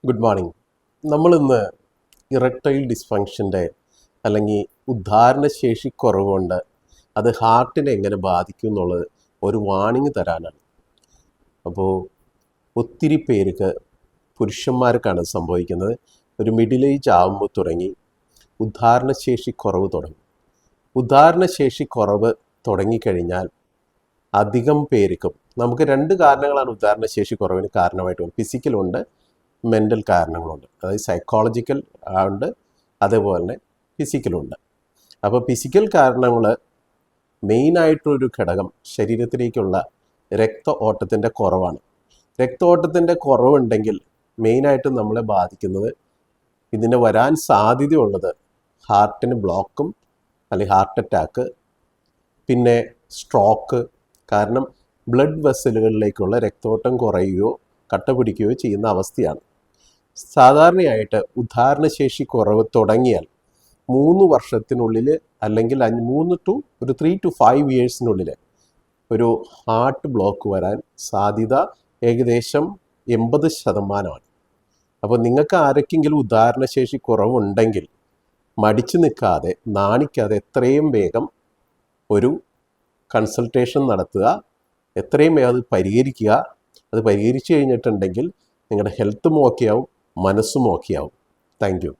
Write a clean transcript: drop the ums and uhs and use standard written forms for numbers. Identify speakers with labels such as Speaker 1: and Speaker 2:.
Speaker 1: Good morning. നമ്മളിന്ന് erectile ഡിസ്ഫങ്ഷൻ്റെ അല്ലെങ്കിൽ ഉദ്ധാരണശേഷി കുറവുകൊണ്ട് അത് ഹാർട്ടിനെ എങ്ങനെ ബാധിക്കും എന്നുള്ളത് ഒരു വാണിംഗ് തരാനാണ്. അപ്പോൾ ഒത്തിരി പേർക്ക് പുരുഷന്മാർക്കാണ് സംഭവിക്കുന്നത്. ഒരു മിഡിൽ ഏജ് ആകുമ്പോൾ തുടങ്ങി ഉദ്ധാരണശേഷി കുറവ് തുടങ്ങും. ഉദ്ധാരണശേഷി കുറവ് തുടങ്ങിക്കഴിഞ്ഞാൽ അധികം പേർക്കും നമുക്ക് രണ്ട് കാരണങ്ങളാണ് ഉദ്ധാരണശേഷി കുറവിന് കാരണമായിട്ട് വരും. ഫിസിക്കലുണ്ട്, മെൻ്റൽ കാരണങ്ങളുണ്ട്. അതായത് സൈക്കോളജിക്കൽ ഉണ്ട്, അതേപോലെ തന്നെ ഫിസിക്കലുണ്ട്. അപ്പോൾ ഫിസിക്കൽ കാരണങ്ങൾ മെയിനായിട്ടൊരു ഘടകം ശരീരത്തിലേക്കുള്ള രക്ത ഓട്ടത്തിൻ്റെ കുറവാണ്. രക്ത ഓട്ടത്തിൻ്റെ കുറവുണ്ടെങ്കിൽ മെയിനായിട്ടും നമ്മളെ ബാധിക്കുന്നത് ഇതിന് വരാൻ സാധ്യതയുള്ളത് ഹാർട്ടിന് ബ്ലോക്കും അല്ലെങ്കിൽ ഹാർട്ട് അറ്റാക്ക്, പിന്നെ സ്ട്രോക്ക്. കാരണം ബ്ലഡ് വെസലുകളിലേക്കുള്ള രക്തോട്ടം കുറയുകയോ കട്ട പിടിക്കുകയോ ചെയ്യുന്ന അവസ്ഥയാണ്. സാധാരണയായിട്ട് ഉദ്ധാരണശേഷി കുറവ് തുടങ്ങിയാൽ 3 വർഷത്തിനുള്ളിൽ അല്ലെങ്കിൽ 3 to 5 ഇയേഴ്സിനുള്ളിൽ ഒരു ഹാർട്ട് ബ്ലോക്ക് വരാൻ സാധ്യത ഏകദേശം 80%. അപ്പോൾ നിങ്ങൾക്ക് ആരൊക്കെങ്കിലും ഉദ്ധാരണശേഷി കുറവുണ്ടെങ്കിൽ മടിച്ചു നിൽക്കാതെ, നാണിക്കാതെ എത്രയും വേഗം ഒരു കൺസൾട്ടേഷൻ നടത്തുക. എത്രയും വേഗം അത് പരിഹരിക്കുക. അത് പരിഹരിച്ചു കഴിഞ്ഞിട്ടുണ്ടെങ്കിൽ നിങ്ങളുടെ ഹെൽത്തും ഓക്കെയാവും, മനസ്സും ഓക്കെയാവും. Thank you.